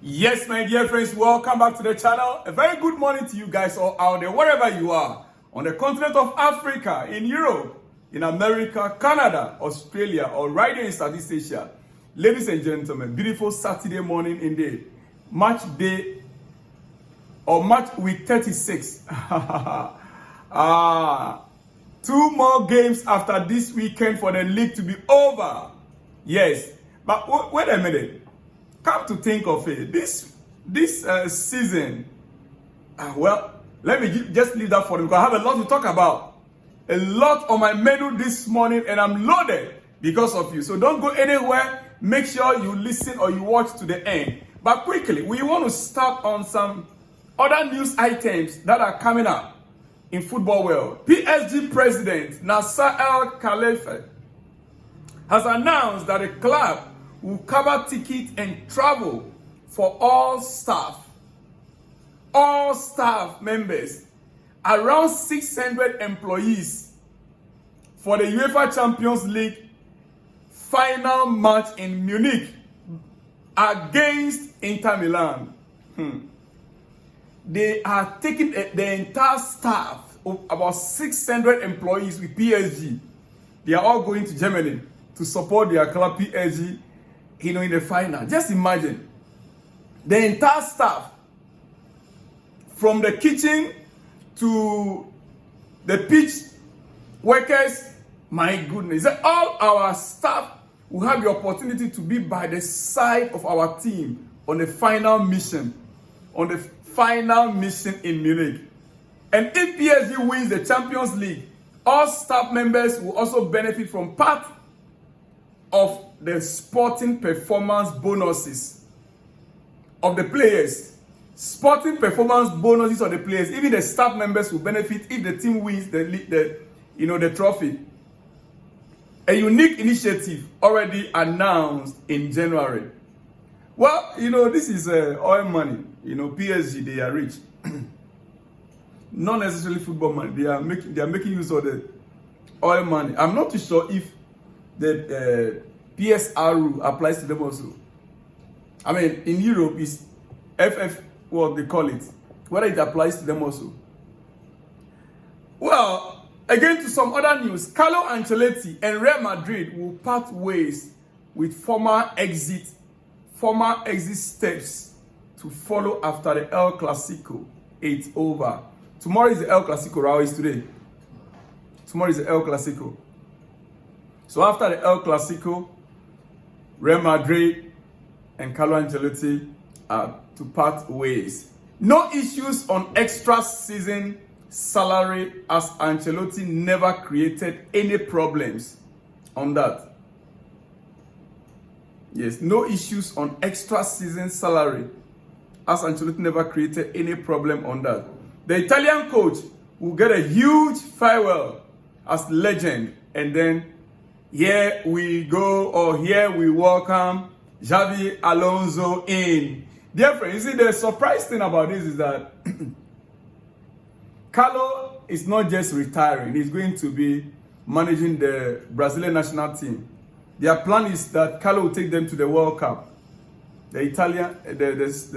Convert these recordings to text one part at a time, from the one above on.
Yes, my dear friends, welcome back to the channel. A very good morning to you guys all out there, wherever you are, on the continent of Africa, in Europe, in America, Canada, Australia, or right here in Southeast Asia. Ladies and gentlemen, beautiful Saturday morning indeed. Match day, or match week 36. Two more games after this weekend for the league to be over. Yes, but wait a minute. Come to think of it, this season, well, let me just leave that for you because I have a lot to talk about. A lot on my menu this morning, and I'm loaded because of you. So don't go anywhere. Make sure you listen or you watch to the end. But quickly, we want to start on some other news items that are coming up in football world. PSG president Nasser El Khalifa has announced that the club will cover tickets and travel for all staff members, around 600 employees, for the UEFA Champions League final match in Munich against Inter Milan. They are taking the entire staff of about 600 employees with PSG. They are all going to Germany to support their club PSG, in the final. Just imagine the entire staff, from the kitchen to the pitch workers. My goodness, all our staff will have the opportunity to be by the side of our team on the final mission, in Munich. And if PSG wins the Champions League, all staff members will also benefit from part of the sporting performance bonuses of the players. Sporting performance bonuses of the players. Even the staff members will benefit if the team wins the trophy. A unique initiative already announced in January. Well, this is oil money. PSG, they are rich. Not necessarily football money. They are making use of the oil money. I'm not too sure if the PSR rule applies to them also. I mean, in Europe, it's FF, what they call it. Whether it applies to them also. Well, again to some other news. Carlo Ancelottii and Real Madrid will part ways with former exit steps to follow after the El Clasico. It's over. Tomorrow is the El Clasico, right? It's today. Tomorrow is the El Clasico. So after the El Clasico, Real Madrid and Carlo Ancelotti are to part ways. No issues on extra season salary, as Ancelotti never created any problems on that. Yes, no issues on extra season salary, as Ancelotti never created any problem on that. The Italian coach will get a huge farewell as legend, and then here we go, or here we welcome Xabi Alonso in. Dear friends, you see, the surprise thing about this is that Carlo is not just retiring, he's going to be managing the Brazilian national team. Their plan is that Carlo will take them to the World Cup. The Italian, is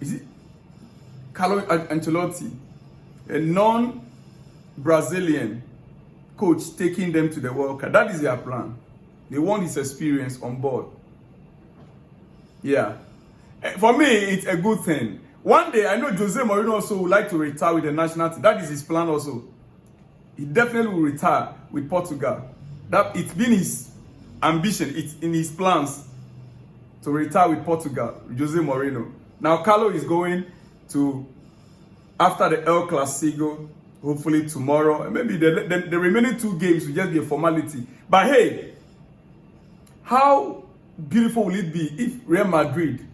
it Carlo Ancelotti, a non-Brazilian coach, taking them to the World Cup. That is their plan. They want his experience on board. Yeah. For me, it's a good thing. One day, I know Jose Mourinho also would like to retire with the national team. That is his plan also. He definitely will retire with Portugal. It's been his ambition. It's in his plans to retire with Portugal, Jose Mourinho. Now, Carlo is going to, after the El Clasico, hopefully tomorrow, and maybe the remaining 2 games will just be a formality. But hey, how beautiful will it be if Real Madrid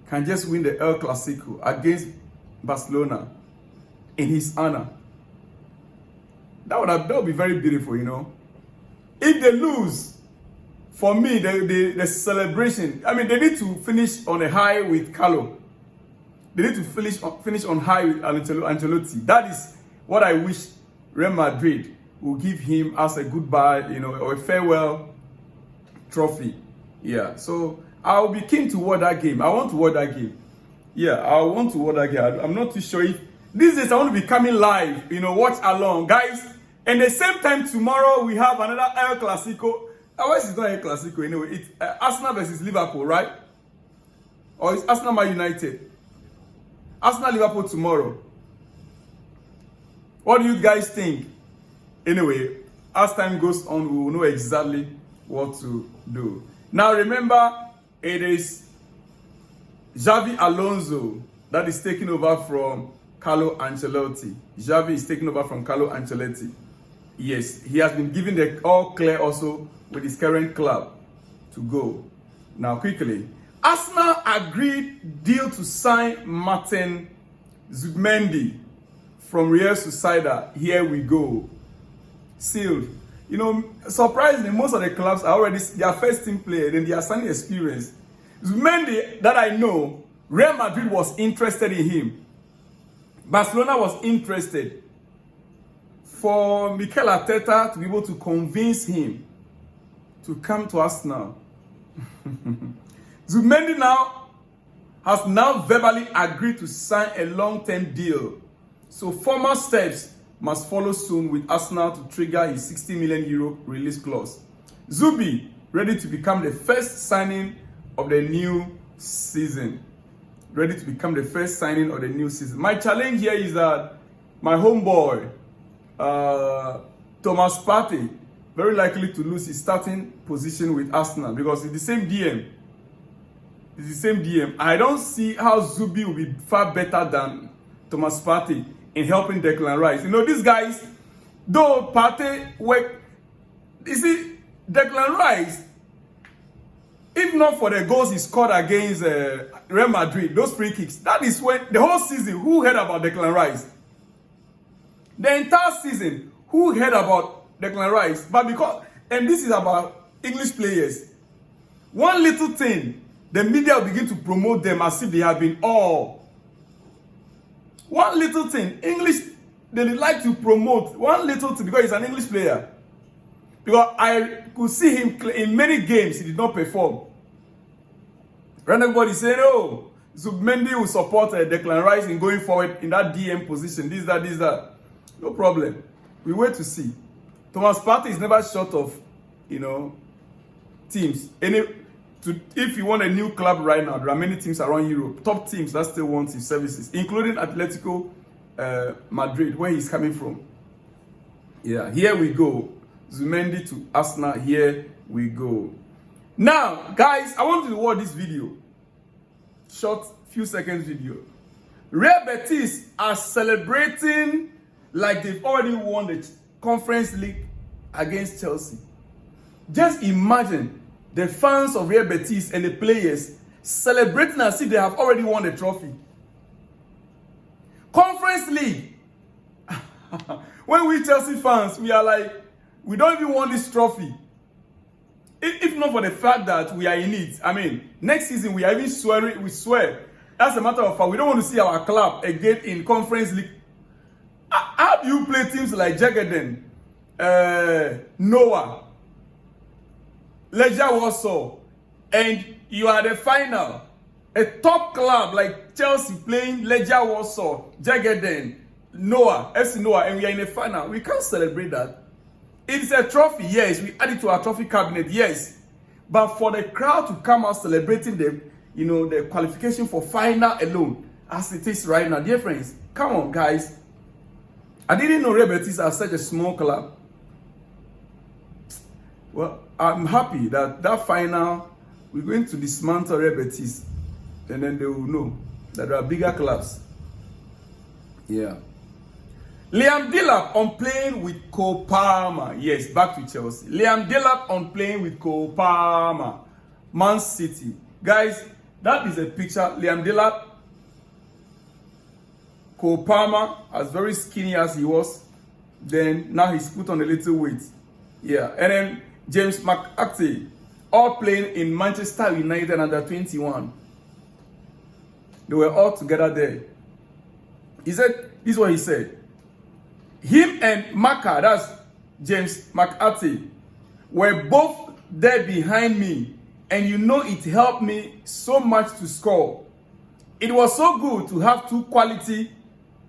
can just win the El Clasico against Barcelona in his honor? That would be very beautiful, If they lose, for me, the celebration, I mean, they need to finish on a high with Carlo. They need to finish on high with Ancelotti. That is what I wish Real Madrid will give him as a goodbye, or a farewell trophy. Yeah, so I'll be keen to watch that game. I want to watch that game. Yeah, I want to watch that game. I'm not too sure if these days I want to be coming live, watch along, guys. And the same time tomorrow we have another El Clasico. Otherwise, it's not El Clasico anyway. It's Arsenal versus Liverpool, right? Or it's Arsenal Man United. Arsenal Liverpool tomorrow. What do you guys think? Anyway, as time goes on, we will know exactly what to do. Now remember, it is Xavi Alonso that is taking over from Carlo Ancelottii. Xavi is taking over from Carlo Ancelottii. Yes, he has been given the all clear also with his current club to go. Now quickly, Arsenal agreed deal to sign Martin Zubimendi from Real Sociedad. Here we go. Sealed. Surprisingly, most of the clubs are already their first team player, then they are signing experience. Zubimendi, that I know, Real Madrid was interested in him. Barcelona was interested. For Mikel Arteta to be able to convince him to come to Arsenal. Zubimendi has now verbally agreed to sign a long-term deal. So formal steps must follow soon with Arsenal to trigger his 60 million euro release clause. Zubi ready to become the first signing of the new season. Ready to become the first signing of the new season. My challenge here is that my homeboy, Thomas Partey, very likely to lose his starting position with Arsenal because it's the same DM. It's the same DM. I don't see how Zubi will be far better than Thomas Partey in helping Declan Rice. These guys, though Partey work, you see, Declan Rice, if not for the goals he scored against Real Madrid, those free kicks, that is when the whole season, who heard about Declan Rice? The entire season, who heard about Declan Rice? But and this is about English players. One little thing, the media will begin to promote them as if they have been all. One little thing, English, they like to promote one little thing because he's an English player. Because I could see him in many games, he did not perform. And everybody saying, oh, Zubimendi will support Declan Rice in going forward in that DM position, this, that. No problem. We wait to see. Thomas Partey is never short of, teams. If you want a new club right now, there are many teams around Europe, top teams that still want his services, including Atletico Madrid, where he's coming from. Yeah, here we go. Zubimendi to Arsenal, here we go. Now, guys, I want you to watch this video. Short, few seconds video. Real Betis are celebrating like they've already won the Conference League against Chelsea. Just imagine the fans of Real Betis and the players celebrating as if they have already won the trophy. Conference League. When we Chelsea fans, we are like, we don't even want this trophy. If not for the fact that we are in it. I mean, next season we are even swearing, we swear. That's a matter of fact. We don't want to see our club again in Conference League. How do you play teams like Jagadon, Noah, Legia Warsaw, and you are the final? A top club like Chelsea playing Legia Warsaw, Jagadon, Noah, FC Noah, and we are in the final. We can't celebrate that. It's a trophy, yes. We add it to our trophy cabinet, yes. But for the crowd to come out celebrating the qualification for final alone, as it is right now, dear friends, come on, guys. I didn't know Real Betis are such a small club. Well, I'm happy that final, we're going to dismantle Real Betis, and then they will know that there are bigger clubs. Yeah. Liam Delap on playing with Cole Palmer. Yes, back to Chelsea. Liam Delap on playing with Cole Palmer. Man City. Guys, that is a picture. Liam Delap, Cole Palmer, as very skinny as he was. Then now he's put on a little weight. Yeah. And then James McAtee, all playing in Manchester United under 21. They were all together there. He said, this is what he said. Him and Maka, that's James McAtee, were both there behind me And you know it helped me so much to score. It was so good to have two quality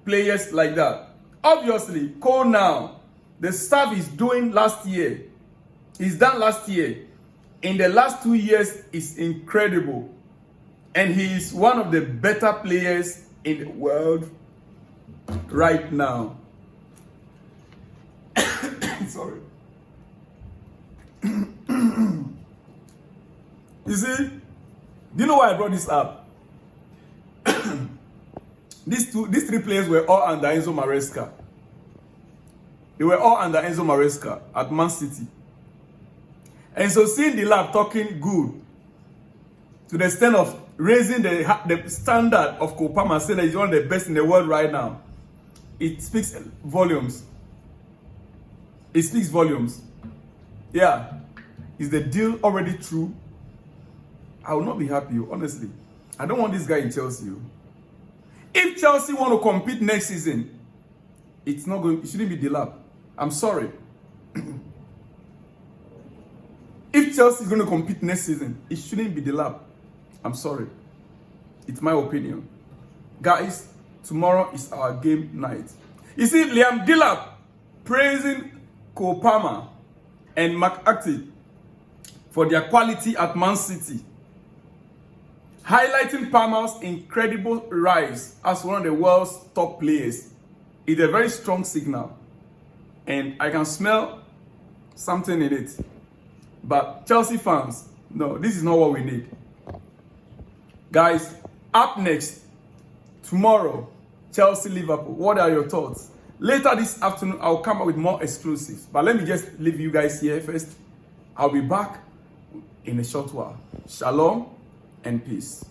players like that. Obviously, Cole now, the stuff he's doing last year, he's done last year, in the last 2 years is incredible. And he is one of the better players in the world right now. Sorry. You see, do you know why I brought this up? These three players were all under Enzo Maresca. They were all under Enzo Maresca at Man City. And so seeing Delap talking good to the extent of raising the standard of Kopama, saying that he's one of the best in the world right now, it speaks volumes. It speaks volumes. Yeah. Is the deal already true? I will not be happy, honestly. I don't want this guy in Chelsea. If Chelsea want to compete next season, it shouldn't be Delap. I'm sorry. If Chelsea is going to compete next season, it shouldn't be Delap. I'm sorry. It's my opinion. Guys, tomorrow is our game night. You see, Liam Delap praising Kopama and McAtee for their quality at Man City, highlighting Palmer's incredible rise as one of the world's top players. It's a very strong signal, and I can smell something in it. But Chelsea fans, no, this is not what we need. Guys, up next, tomorrow, Chelsea-Liverpool. What are your thoughts? Later this afternoon, I'll come up with more exclusives. But let me just leave you guys here first. I'll be back in a short while. Shalom and peace.